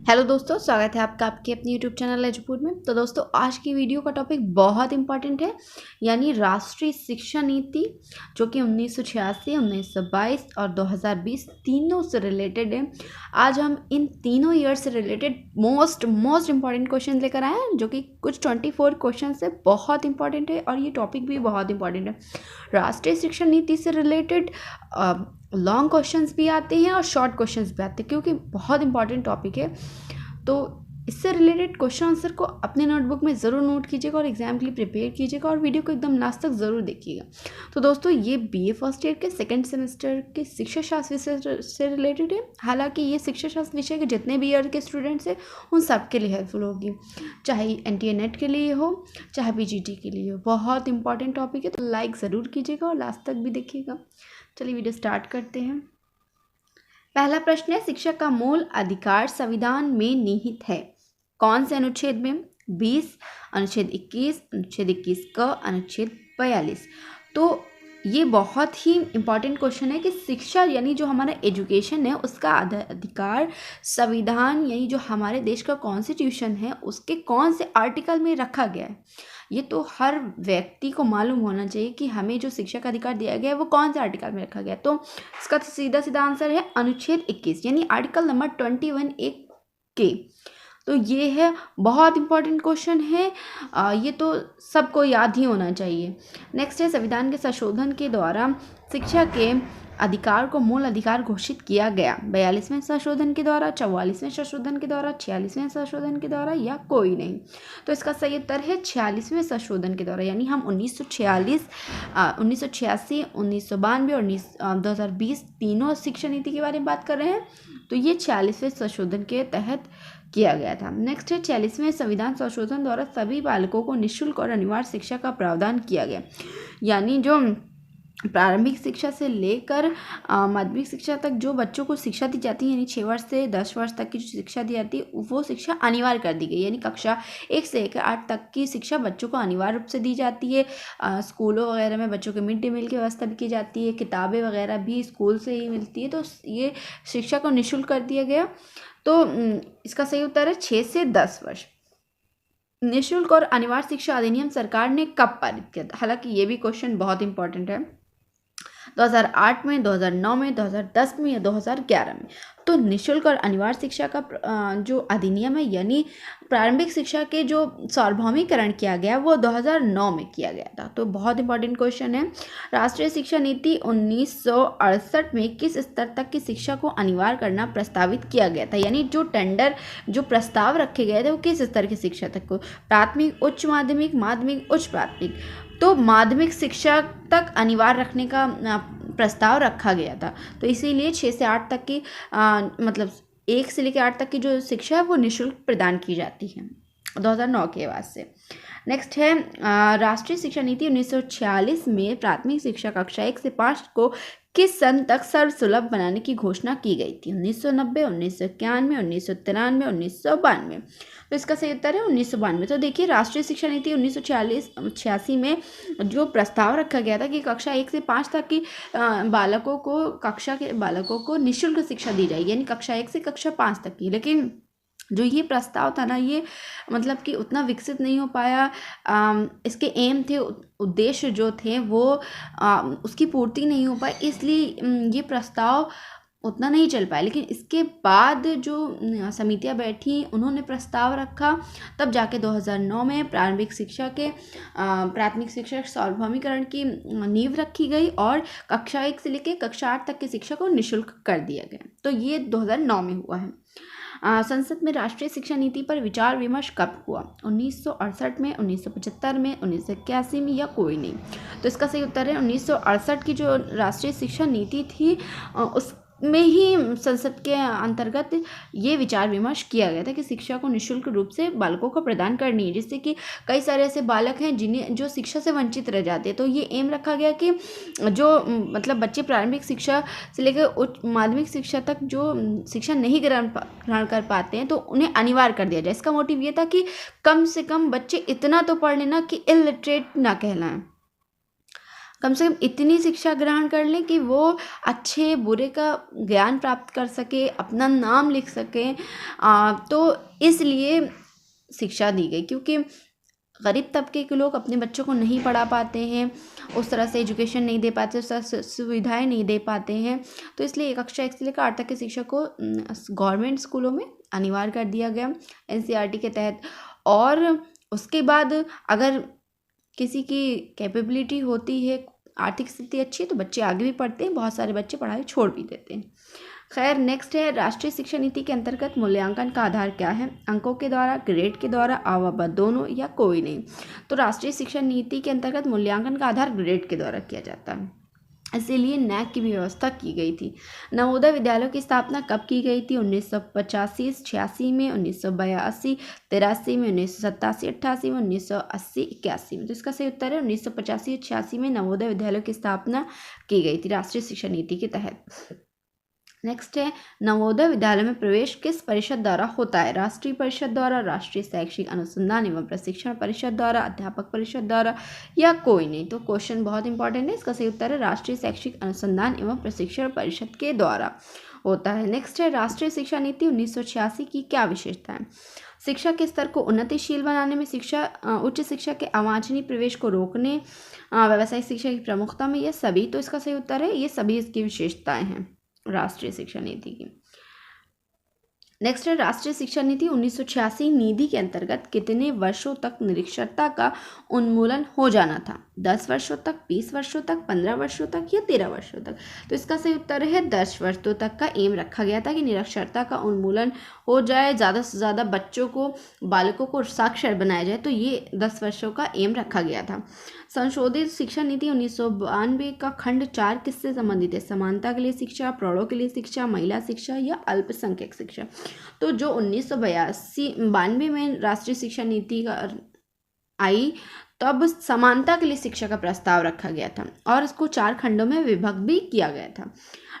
Hello दोस्तों, स्वागत है आपका आपके अपने यूट्यूब चैनल एजुपुर में। तो दोस्तों, आज की वीडियो का टॉपिक बहुत इंपॉर्टेंट है, यानी राष्ट्रीय शिक्षा नीति, जो कि 1986, 1922 और 2020 तीनों से रिलेटेड है। आज हम इन तीनों ईयर से रिलेटेड मोस्ट इंपॉर्टेंट क्वेश्चन लेकर आए हैं, जो कि कुछ 24 क्वेश्चन से बहुत इंपॉर्टेंट है और ये टॉपिक भी बहुत इंपॉर्टेंट है। राष्ट्रीय शिक्षा नीति से रिलेटेड लॉन्ग क्वेश्चंस भी आते हैं और शॉर्ट क्वेश्चंस भी आते हैं, क्योंकि बहुत इंपॉर्टेंट टॉपिक है। तो इससे रिलेटेड क्वेश्चन आंसर को अपने नोटबुक में ज़रूर नोट कीजिएगा और एग्जाम के लिए प्रिपेयर कीजिएगा और वीडियो को एकदम लास्ट तक ज़रूर देखिएगा। तो दोस्तों, ये बीए फर्स्ट ईयर के सेकंड सेमेस्टर के शिक्षा शास्त्र विषय से रिलेटेड है। हालांकि ये शिक्षा शास्त्र विषय के जितने भी ईयर के स्टूडेंट्स हैं उन सब के लिए हेल्पफुल होगी, चाहे एनटीए नेट के लिए हो चाहे पीजीटी के लिए हो। बहुत इंपॉर्टेंट टॉपिक है, तो लाइक ज़रूर कीजिएगा और लास्ट तक भी देखिएगा। चलिए वीडियो स्टार्ट करते हैं। पहला प्रश्न है, शिक्षा का मूल अधिकार संविधान में निहित है। कौन से अनुच्छेद में? 20, अनुच्छेद 21, अनुच्छेद 21 क, अनुच्छेद 42। तो ये बहुत ही इंपॉर्टेंट क्वेश्चन है कि शिक्षा यानी जो हमारा एजुकेशन है उसका अधिकार संविधान यानी जो हमारे देश का कॉन्स्टिट्यूशन है उसके कौन से आर्टिकल में रखा गया है। ये तो हर व्यक्ति को मालूम होना चाहिए कि हमें जो शिक्षा का अधिकार दिया गया है वो कौन से आर्टिकल में रखा गया है। तो इसका सीधा सीधा आंसर है अनुच्छेद 21 यानी आर्टिकल नंबर 21A के। तो ये है बहुत इंपॉर्टेंट क्वेश्चन है, ये तो सबको याद ही होना चाहिए। नेक्स्ट है, संविधान के संशोधन के द्वारा शिक्षा के अधिकार को मूल अधिकार घोषित किया गया। 42वें संशोधन के द्वारा, 44वें संशोधन के द्वारा, 46वें संशोधन के द्वारा या कोई नहीं। तो इसका सही उत्तर है 46वें संशोधन के द्वारा, यानी हम 1946, 1986, 1992 और 2020 तीनों शिक्षा नीति के बारे में बात कर रहे हैं। तो ये 46वें संशोधन के तहत किया गया था। नेक्स्ट है, 46वें संविधान संशोधन द्वारा सभी बालकों को निःशुल्क और अनिवार्य शिक्षा का प्रावधान किया गया, यानी जो प्रारंभिक शिक्षा से लेकर माध्यमिक शिक्षा तक जो बच्चों को शिक्षा दी जाती है, यानी 6 वर्ष से 10 वर्ष तक की जो शिक्षा दी जाती है वो शिक्षा अनिवार्य कर दी गई, यानी कक्षा 1 से 8 तक की शिक्षा बच्चों को अनिवार्य रूप से दी जाती है। स्कूलों वगैरह में बच्चों के मिड डे मील की व्यवस्था भी की जाती है, किताबें वगैरह भी स्कूल से ही मिलती है। तो ये शिक्षा को निःशुल्क कर दिया गया। तो इसका सही उत्तर है 6 से 10 वर्ष। निःशुल्क और अनिवार्य शिक्षा अधिनियम सरकार ने कब पारित किया था? हालांकि ये भी क्वेश्चन बहुत इंपॉर्टेंट है। 2008 में, 2009 में, 2010 में या 2011 में। तो निःशुल्क और अनिवार्य शिक्षा का जो अधिनियम है यानी प्रारंभिक शिक्षा के जो सार्वभौमिकरण किया गया वो 2009 में किया गया था। तो बहुत इंपॉर्टेंट क्वेश्चन है। राष्ट्रीय शिक्षा नीति 1968 में किस स्तर तक की शिक्षा को अनिवार्य करना प्रस्तावित किया गया था, यानी जो टेंडर जो प्रस्ताव रखे गए थे वो किस स्तर की शिक्षा तक को? प्राथमिक, उच्च माध्यमिक, माध्यमिक, उच्च प्राथमिक। तो माध्यमिक शिक्षा तक अनिवार्य रखने का प्रस्ताव रखा गया था। तो इसीलिए 6 से 8 तक की मतलब 1 से लेकर 8 तक की जो शिक्षा है वो निःशुल्क प्रदान की जाती है 2009 के बाद से। नेक्स्ट है, राष्ट्रीय शिक्षा नीति 1946 में प्राथमिक शिक्षा कक्षा 1 से 5 को किस सन तक सर्वसुलभ बनाने की घोषणा की गई थी? 1990, 1991, 1993, 1992। तो इसका सही उत्तर है 1992। तो देखिए, राष्ट्रीय शिक्षा नीति 1986 में जो प्रस्ताव रखा गया था कि कक्षा 1 से 5 तक की कक्षा के बालकों को निःशुल्क शिक्षा दी जाएगी, यानी कक्षा 1 से कक्षा 5 तक की। लेकिन जो ये प्रस्ताव था ना, ये मतलब कि उतना विकसित नहीं हो पाया। इसके एम थे, उद्देश्य जो थे वो उसकी पूर्ति नहीं हो पाई, इसलिए ये प्रस्ताव उतना नहीं चल पाया। लेकिन इसके बाद जो समितियां बैठी उन्होंने प्रस्ताव रखा, तब जाके 2009 में प्रारंभिक शिक्षा के प्राथमिक शिक्षा सार्वभौमिकरण की नींव रखी गई और कक्षा 1 से लेकर कक्षा 8 तक की शिक्षा को निःशुल्क कर दिया गया। तो ये 2009 में हुआ है। संसद में राष्ट्रीय शिक्षा नीति पर विचार विमर्श कब हुआ? 1968 में, 1975 में, 1981 में या कोई नहीं। तो इसका सही उत्तर है 1968 की जो राष्ट्रीय शिक्षा नीति थी उस में ही संसद के अंतर्गत ये विचार विमर्श किया गया था कि शिक्षा को निःशुल्क रूप से बालकों को प्रदान करनी है, जिससे कि कई सारे ऐसे बालक हैं जिन्हें जो शिक्षा से वंचित रह जाते हैं। तो ये एम रखा गया कि जो मतलब बच्चे प्रारंभिक शिक्षा से लेकर उच्च माध्यमिक शिक्षा तक जो शिक्षा नहीं ग्रहण कर पाते हैं तो उन्हें अनिवार्य कर दिया जाए। इसका मोटिव ये था कि कम से कम बच्चे इतना तो पढ़ लेना कि इलिटरेट ना कहलाएं। कम से कम इतनी शिक्षा ग्रहण कर लें कि वो अच्छे बुरे का ज्ञान प्राप्त कर सके, अपना नाम लिख सकें। तो इसलिए शिक्षा दी गई, क्योंकि गरीब तबके के लोग अपने बच्चों को नहीं पढ़ा पाते हैं, उस तरह से एजुकेशन नहीं दे पाते, उस तरह से सुविधाएं नहीं दे पाते हैं। तो इसलिए कक्षा 1 से लेकर 8 तक की शिक्षा को गवर्नमेंट स्कूलों में अनिवार्य कर दिया गया एनसीईआरटी के तहत। और उसके बाद अगर किसी की कैपेबिलिटी होती है, आर्थिक स्थिति अच्छी है, तो बच्चे आगे भी पढ़ते हैं, बहुत सारे बच्चे पढ़ाई छोड़ भी देते हैं। खैर, नेक्स्ट है राष्ट्रीय शिक्षा नीति के अंतर्गत मूल्यांकन का आधार क्या है? अंकों के द्वारा, ग्रेड के द्वारा, आवबा दोनों, या कोई नहीं। तो राष्ट्रीय शिक्षा नीति के अंतर्गत मूल्यांकन का आधार ग्रेड के द्वारा किया जाता है, इसीलिए नैक की भी व्यवस्था की गई थी। नवोदय विद्यालयों की स्थापना कब की गई थी? 1985-86 में, 1982, 83 में, 1987-88 में, 1980-81 में। तो इसका सही उत्तर है 1985-86 में नवोदय विद्यालयों की स्थापना की गई थी राष्ट्रीय शिक्षा नीति के तहत। नेक्स्ट है, नवोदय विद्यालय में प्रवेश किस परिषद द्वारा होता है? राष्ट्रीय परिषद द्वारा, राष्ट्रीय शैक्षिक अनुसंधान एवं प्रशिक्षण परिषद द्वारा, अध्यापक परिषद द्वारा, या कोई नहीं। तो क्वेश्चन बहुत इंपॉर्टेंट है, इसका सही उत्तर है राष्ट्रीय शैक्षिक अनुसंधान एवं प्रशिक्षण परिषद के द्वारा होता है। नेक्स्ट है, राष्ट्रीय शिक्षा नीति 1986 की क्या विशेषता है? शिक्षा के स्तर को उन्नतिशील बनाने में, उच्च शिक्षा के अवांछनीय प्रवेश को रोकने, व्यावसायिक शिक्षा की प्रमुखता में, यह सभी। तो इसका सही उत्तर है ये सभी इसकी विशेषताएं हैं राष्ट्रीय शिक्षा नीति की। नेक्स्ट है, राष्ट्रीय शिक्षा नीति 1986 नीति के अंतर्गत कितने वर्षों तक निरक्षरता का उन्मूलन हो जाना था? 10 वर्षों तक, 20 वर्षों तक, 15 वर्षों तक, या 13 वर्षों तक? तो इसका सही उत्तर है 10 वर्षों तक का एम रखा गया था कि निरक्षरता का उन्मूलन हो जाए, ज़्यादा से ज़्यादा बच्चों को, बालकों को साक्षर बनाया जाए, तो ये 10 वर्षों का एम रखा गया था। संशोधित शिक्षा नीति 1992 का खंड 4 किससे संबंधित है? समानता के लिए शिक्षा, प्रौढ़ों के लिए शिक्षा, महिला शिक्षा, या अल्पसंख्यक शिक्षा? तो जो 1992 में राष्ट्रीय शिक्षा नीति का आई, तब समानता के लिए शिक्षा का प्रस्ताव रखा गया था और इसको 4 खंडों में विभक्त भी किया गया था।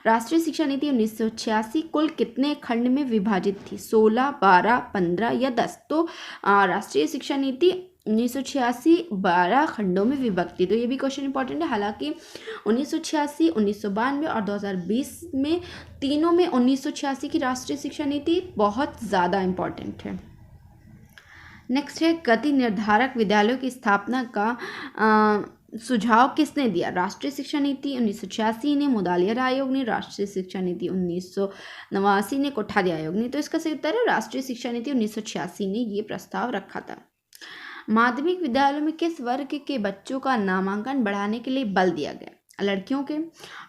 राष्ट्रीय शिक्षा नीति 1986 कुल कितने खंड में विभाजित थी? 16, 12, 15, या 10? तो राष्ट्रीय शिक्षा नीति 1986 12 खंडों में विभक्त थी। तो ये भी क्वेश्चन इंपॉर्टेंट है। हालांकि 1986, 1992 और 2020 में, तीनों में 1986 की राष्ट्रीय शिक्षा नीति बहुत ज़्यादा इंपॉर्टेंट है। नेक्स्ट है, गति निर्धारक विद्यालयों की स्थापना का सुझाव किसने दिया? राष्ट्रीय शिक्षा नीति 1986 ने, मुदालियर आयोग ने, राष्ट्रीय शिक्षा नीति 1989 ने, कोठारी आयोग ने। तो इसका सही उत्तर है राष्ट्रीय शिक्षा नीति 1986 ने ये प्रस्ताव रखा था। माध्यमिक विद्यालयों में किस वर्ग के बच्चों का नामांकन बढ़ाने के लिए बल दिया गया? लड़कियों के,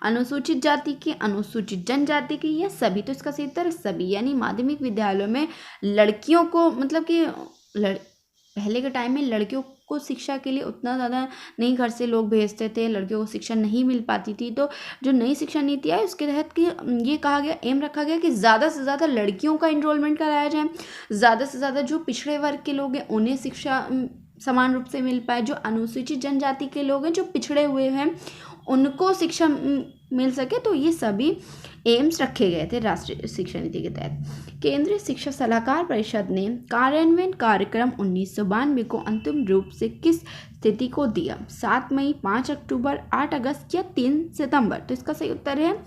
अनुसूचित जाति के, अनुसूचित जनजाति के, या सभी? तो इसका सही उत्तर है सभी। यानी माध्यमिक विद्यालयों में लड़कियों को, मतलब कि पहले के टाइम में लड़कियों को शिक्षा के लिए उतना ज़्यादा नहीं घर से लोग भेजते थे, लड़कियों को शिक्षा नहीं मिल पाती थी। तो जो नई शिक्षा नीति आई उसके तहत कि ये कहा गया, एम रखा गया कि ज़्यादा से ज़्यादा लड़कियों का इनरोलमेंट कराया जाए, ज़्यादा से ज़्यादा जो पिछड़े वर्ग के लोग हैं उन्हें शिक्षा समान रूप से मिल पाए, जो अनुसूचित जनजाति के लोग हैं, जो पिछड़े हुए हैं, उनको शिक्षा मिल सके। तो ये सभी एम्स रखे गए थे राष्ट्रीय शिक्षा नीति के तहत। केंद्रीय शिक्षा सलाहकार परिषद ने कार्यान्वयन कार्यक्रम 1992 को अंतिम रूप से किस तिथि को दिया? 7 मई, 5 अक्टूबर, 8 अगस्त, या 3 सितंबर? तो इसका सही उत्तर है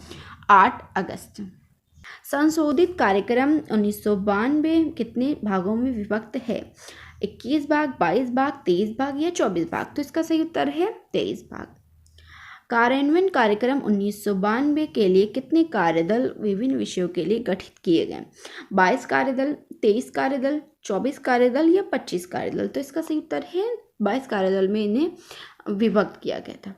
8 अगस्त। संशोधित कार्यक्रम 1992 कितने भागों में विभक्त है? 21 भाग, 22 भाग, 23 भाग, या 24 भाग? तो इसका सही उत्तर है 23 भाग। कार्यान्वयन कार्यक्रम 1992 के लिए कितने कार्यदल विभिन्न विषयों के लिए गठित किए गए? 22 कार्यदल, 23 कार्यदल, 24 कार्यदल, या 25 कार्यदल? तो इसका सही उत्तर है 22 कार्यदल में इन्हें विभक्त किया गया था।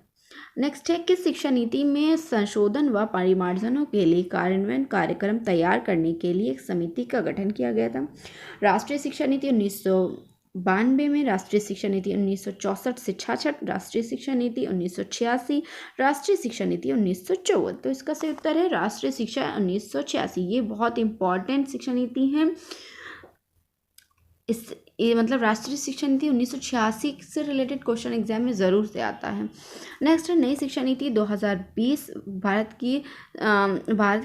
नेक्स्ट है, किस शिक्षा नीति में संशोधन व परिमार्जनों के लिए कार्यान्वयन कार्यक्रम तैयार करने के लिए एक समिति का गठन किया गया था? राष्ट्रीय शिक्षा नीति 1992 में, राष्ट्रीय शिक्षा नीति 1964 से 66, राष्ट्रीय शिक्षा नीति 1986, राष्ट्रीय शिक्षा नीति 1954। तो इसका सही उत्तर है राष्ट्रीय शिक्षा 1986। ये बहुत इंपॉर्टेंट शिक्षा नीति है। मतलब राष्ट्रीय शिक्षा नीति 1986 से रिलेटेड क्वेश्चन एग्जाम में ज़रूर से आता है। नेक्स्ट है, नई शिक्षा नीति 2020 भारत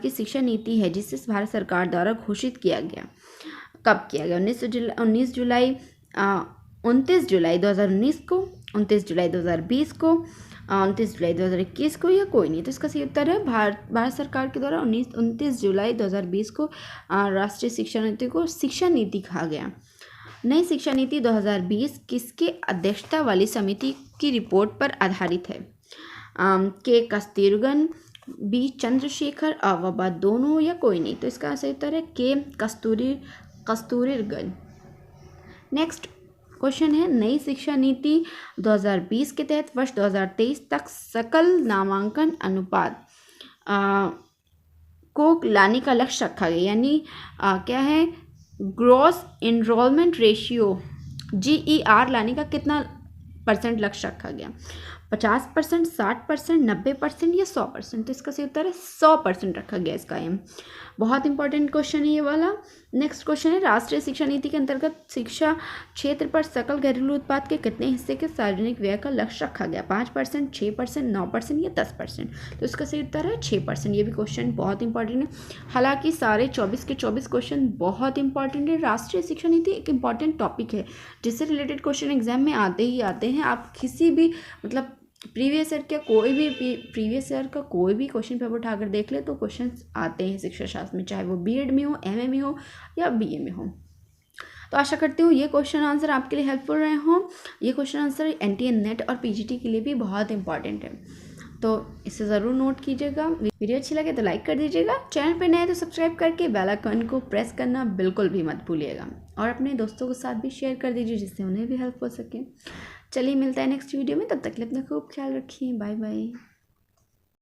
की शिक्षा नीति है जिसे भारत सरकार द्वारा घोषित किया गया। कब किया गया? 29 जुलाई 2019 को, 29 जुलाई 2020 को, 29 जुलाई 2021 को या कोई नहीं। तो इसका सही उत्तर है भारत सरकार के द्वारा 29 जुलाई 2020 को राष्ट्रीय शिक्षा नीति को शिक्षा नीति कहा गया। नई शिक्षा नीति 2020 किसके अध्यक्षता वाली समिति की रिपोर्ट पर आधारित है? के कस्तूरगन, बी चंद्रशेखर, वबा दोनों या कोई नहीं। तो इसका सही उत्तर है के कस्तूरगन। नेक्स्ट क्वेश्चन है, नई शिक्षा नीति 2020 के तहत वर्ष 2023 तक सकल नामांकन अनुपात को लाने का लक्ष्य रखा गया, यानी क्या है, ग्रॉस एनरोलमेंट रेशियो GER लाने का कितना % लक्ष्य रखा गया? 50%, 60%, 90% या 100%? तो इसका सही उत्तर है 100% रखा गया इसका एम। बहुत इंपॉर्टेंट क्वेश्चन है ये वाला। नेक्स्ट क्वेश्चन है, राष्ट्रीय शिक्षा नीति के अंतर्गत शिक्षा क्षेत्र पर सकल घरेलू उत्पाद के कितने हिस्से के सार्वजनिक व्यय का लक्ष्य रखा गया? 5%, 6%, 9% या 10%? तो इसका सही उत्तर है 6%। ये भी क्वेश्चन बहुत इंपॉर्टेंट है। हालांकि सारे 24 के 24 क्वेश्चन बहुत इंपॉर्टेंट है। राष्ट्रीय शिक्षा नीति एक इंपॉर्टेंट टॉपिक है जिससे रिलेटेड क्वेश्चन एग्जाम में आते ही आते हैं। आप किसी भी मतलब प्रीवियस ईयर का कोई भी क्वेश्चन पेपर उठाकर देख ले तो क्वेश्चंस आते हैं शिक्षा शास्त्र में, चाहे वो BEd में हो, MA में हो या BA में हो। तो आशा करती हूँ ये क्वेश्चन आंसर आपके लिए हेल्पफुल रहे हों। ये क्वेश्चन आंसर NTA नेट और PGT के लिए भी बहुत इंपॉर्टेंट है, तो इसे ज़रूर नोट कीजिएगा। वीडियो अच्छी लगे तो लाइक कर दीजिएगा, चैनल पर नए तो सब्सक्राइब करके बेल आइकन को प्रेस करना बिल्कुल भी मत भूलिएगा, और अपने दोस्तों के साथ भी शेयर कर दीजिए जिससे उन्हें भी हेल्प हो सके। चलिए मिलता है नेक्स्ट वीडियो में, तब तक के लिए अपना खूब ख्याल रखिए। Bye bye.